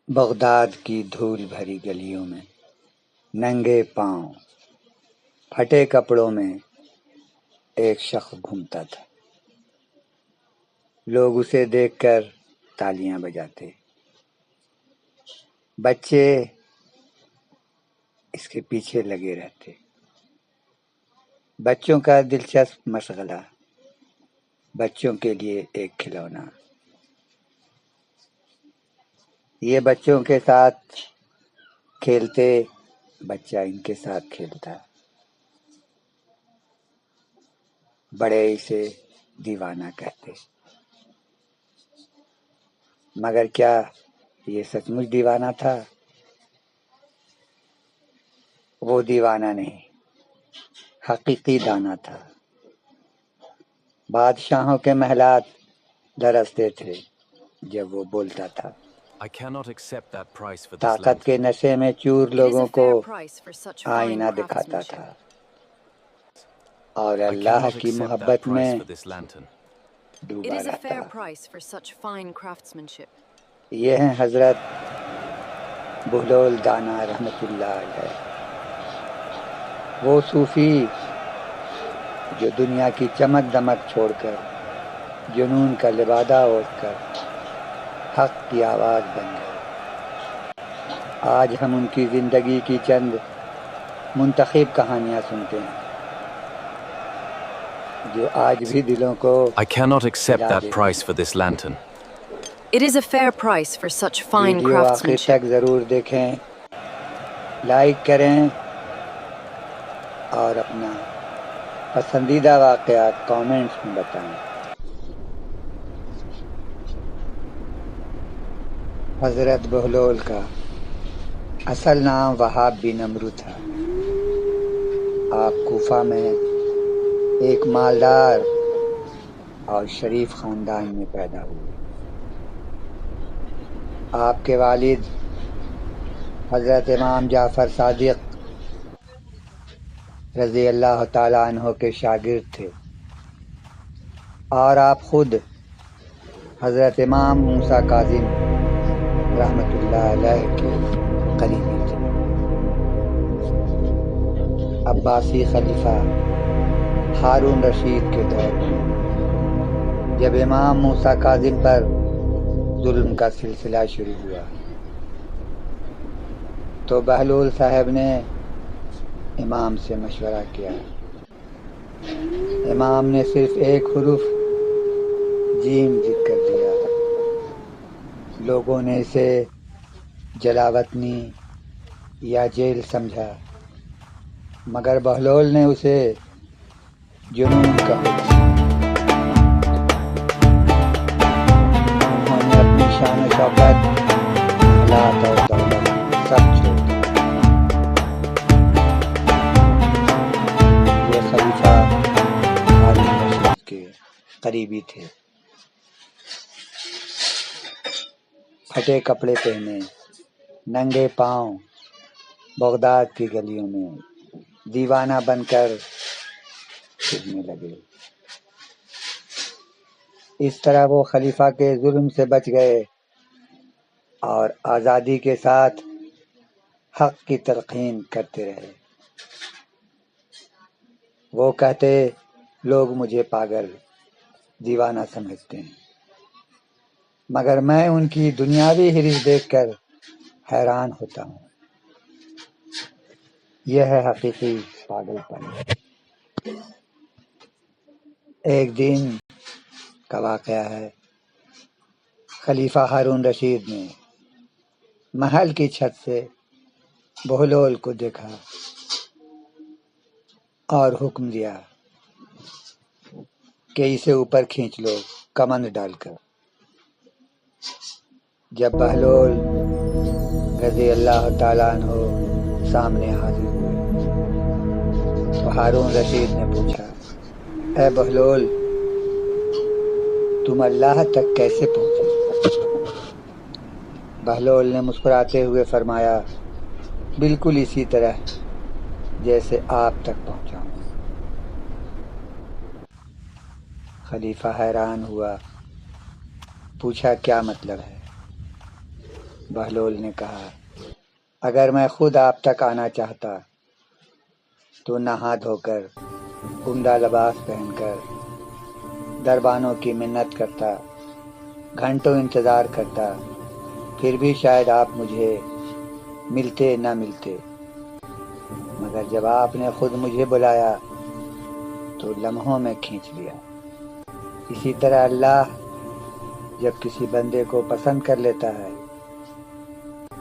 Baghdad کی دھول بھری گلیوں میں ننگے پاؤں پھٹے کپڑوں میں ایک شخص گھومتا تھا۔ لوگ اسے دیکھ کر تالیاں بجاتے، بچے اس کے پیچھے لگے رہتے۔ بچوں کا دلچسپ مشغلہ، بچوں کے لیے ایک کھلونا۔ یہ بچوں کے ساتھ کھیلتے، بچہ ان کے ساتھ کھیلتا۔ بڑے اسے دیوانہ کہتے، مگر کیا یہ سچ مچ دیوانہ تھا؟ وہ دیوانہ نہیں، حقیقی دانا تھا۔ بادشاہوں کے محلات لرزتے تھے جب وہ بولتا تھا۔ طاقت کے نشے میں چور لوگوں کو آئینہ دکھاتا تھا، اور اللہ کی محبت میں ڈوبا رہتا۔ یہ ہیں حضرت بہلول دانا رحمت اللہ علیہ، وہ صوفی جو دنیا کی چمک دمک چھوڑ کر، جنون کا لبادہ اوڑھ کر حق کی آواز بن گئے۔ آج ہم ان کی زندگی کی چند منتخب کہانیاں سنتے ہیں جو آج بھی دلوں کو I cannot accept that price for this lantern. It is a fair price for such fine video آخر craftsmanship. تک ضرور دیکھیں، لائک کریں اور اپنا پسندیدہ واقعہ کامنٹس میں بتائیں۔ حضرت بہلول کا اصل نام وہاب بن عمرو تھا۔ آپ کوفہ میں ایک مالدار اور شریف خاندان میں پیدا ہوئے۔ آپ کے والد حضرت امام جعفر صادق رضی اللہ تعالیٰ عنہ کے شاگرد تھے، اور آپ خود حضرت امام موسیٰ کاظم رحمۃ اللہ علیہ کے قریبی تھے۔ عباسی خلیفہ ہارون رشید کے دور میں جب امام موسیٰ کاظم پر ظلم کا سلسلہ شروع ہوا تو بہلول صاحب نے امام سے مشورہ کیا۔ امام نے صرف ایک حرف جیم ذکر دیا۔ لوگوں نے اسے جلاوطنی یا جیل سمجھا، مگر بہلول نے اسے جنون کا حکم۔ انہوں نے اپنی شان و شوکت، اولاد اور دولت سب چھوڑ دی۔ یہ خلیفہ ہارون رشید کے قریبی تھے۔ پھٹے کپڑے پہنے، ننگے پاؤں بغداد کی گلیوں میں دیوانہ بن کر پھرنے لگے۔ اس طرح وہ خلیفہ کے ظلم سے بچ گئے اور آزادی کے ساتھ حق کی تلقین کرتے رہے۔ وہ کہتے، لوگ مجھے پاگل، دیوانہ سمجھتے ہیں، مگر میں ان کی دنیاوی حرص دیکھ کر حیران ہوتا ہوں۔ یہ ہے حقیقی پاگل پن۔ ایک دن کا واقعہ ہے، خلیفہ ہارون رشید نے محل کی چھت سے بہلول کو دیکھا اور حکم دیا کہ اسے اوپر کھینچ لو کمند ڈال کر۔ جب بہلول رضی اللہ تعالیٰ عنہ سامنے حاضر ہوئے تو ہارون رشید نے پوچھا، اے بہلول، تم اللہ تک کیسے پہنچے؟ بہلول نے مسکراتے ہوئے فرمایا، بالکل اسی طرح جیسے آپ تک پہنچا ہوں۔ خلیفہ حیران ہوا، پوچھا، کیا مطلب ہے؟ بہلول نے کہا اگر میں خود آپ تک آنا چاہتا تو نہا دھو کر عمدہ لباس پہن کر دربانوں کی منت کرتا، گھنٹوں انتظار کرتا، پھر بھی شاید آپ مجھے ملتے نہ ملتے، مگر جب آپ نے خود مجھے بلایا تو لمحوں میں کھینچ لیا۔ اسی طرح اللہ جب کسی بندے کو پسند کر لیتا ہے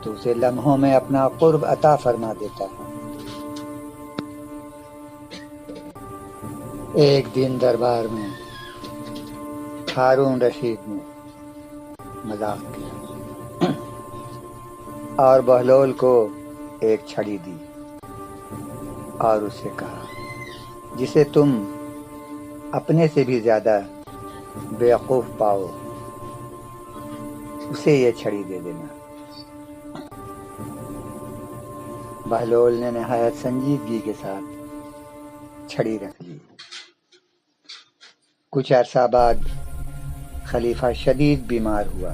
تو اسے لمحوں میں اپنا قرب عطا فرما دیتا ہے۔ ایک دن دربار میں ہارون رشید نے مذاق کیا اور بہلول کو ایک چھڑی دی اور اس سے کہا جسے تم اپنے سے بھی زیادہ بیوقوف پاؤ اسے یہ چھڑی دے دینا۔ بہلول نے نہایت سنجیدگی کے ساتھ چھڑی رکھ لی۔ کچھ عرصہ بعد خلیفہ شدید بیمار ہوا۔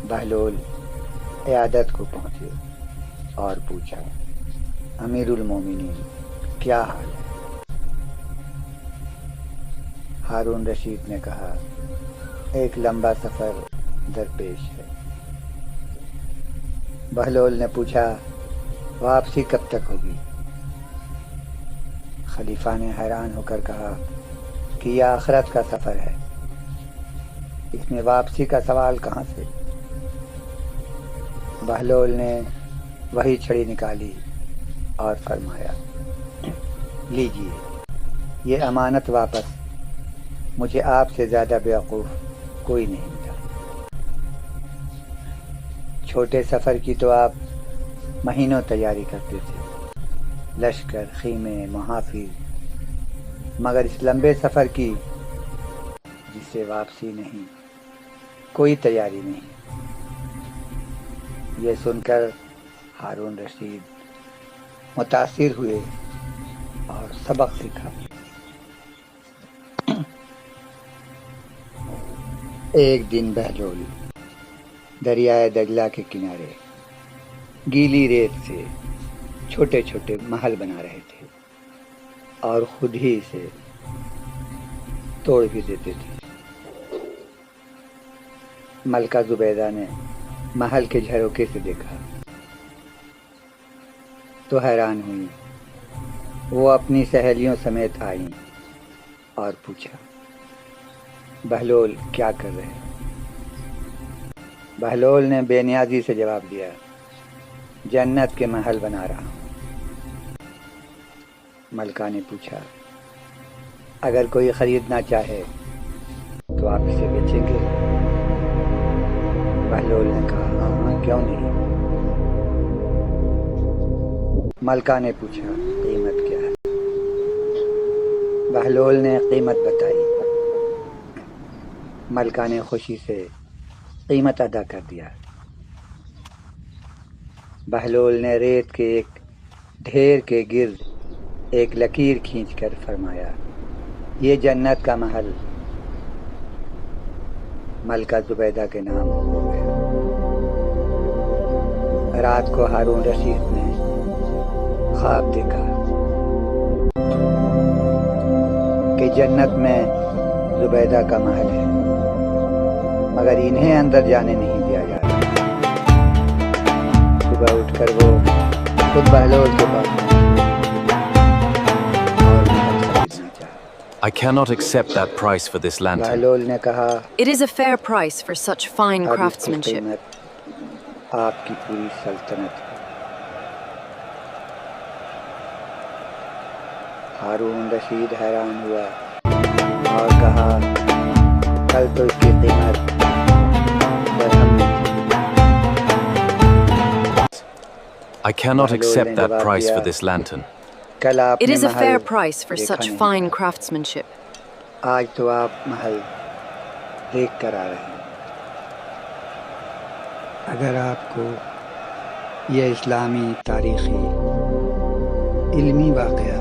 بہلول عیادت کو پہنچے اور پوچھا امیر المومنین کیا حال ہے؟ ہارون رشید نے کہا ایک لمبا سفر درپیش ہے۔ بہلول نے پوچھا واپسی کب تک ہوگی؟ خلیفہ نے حیران ہو کر کہا کہ یہ آخرت کا سفر ہے، اس میں واپسی کا سوال کہاں سے؟ بہلول نے وہی چھڑی نکالی اور فرمایا لیجیے یہ امانت واپس، مجھے آپ سے زیادہ بیوقوف کوئی نہیں ملا۔ چھوٹے سفر کی تو آپ مہینوں تیاری کرتے تھے، لشکر، خیمے، محافظ، مگر اس لمبے سفر کی جس سے واپسی نہیں، کوئی تیاری نہیں۔ یہ سن کر ہارون رشید متاثر ہوئے اور سبق سیکھا۔ ایک دن بہلول دریائے دجلہ کے کنارے گیلی ریت سے چھوٹے چھوٹے محل بنا رہے تھے اور خود ہی اسے توڑ بھی دیتے تھے۔ ملکہ زبیدہ نے محل کے جھروکے سے دیکھا تو حیران ہوئی۔ وہ اپنی سہیلیوں سمیت آئیں اور پوچھا بہلول کیا کر رہے ہیں؟ بہلول نے بے نیازی سے جواب دیا جنت کے محل بنا رہا ہوں۔ ملکہ نے پوچھا اگر کوئی خریدنا چاہے تو آپ اسے بیچیں گے؟ بہلول نے کہا ہاں کیوں نہیں۔ ملکہ نے پوچھا قیمت کیا ہے؟ بہلول نے قیمت بتائی۔ ملکہ نے خوشی سے قیمت ادا کر دیا۔ بہلول نے ریت کے ایک ڈھیر کے گرد ایک لکیر کھینچ کر فرمایا یہ جنت کا محل ملکہ زبیدہ کے نام ہو گیا۔ رات کو ہارون رشید نے خواب دیکھا کہ جنت میں زبیدہ کا محل ہے مگر انہیں اندر جانے نہیں دیا جا رہا۔ صبح اٹھ کر وہ خود بہلول کے پاس اور محل خریدنا چاہا۔ I cannot accept that price for this lantern. Bahlul نے کہا It is a fair price for such fine اب اس کی craftsmanship. قیمت آپ کی پوری سلطنت ہے۔ ہارون رشید حیران ہوا اور کہا کل تو اس کی قیمت درہم میں تھی۔ I cannot accept that price for this lantern. کل آپ It نے is a Mahal fair price for دیکھا such نہیں fine تھا۔ craftsmanship. آج تو آپ محل دیکھ کر آ رہے ہیں۔ اگر آپ کو یہ اسلامی تاریخی علمی واقعہ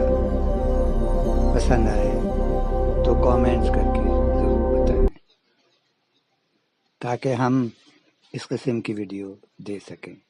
پسند آئے تو کامنٹس کر کے ضرور بتائیں تاکہ ہم اس قسم کی ویڈیو دے سکیں.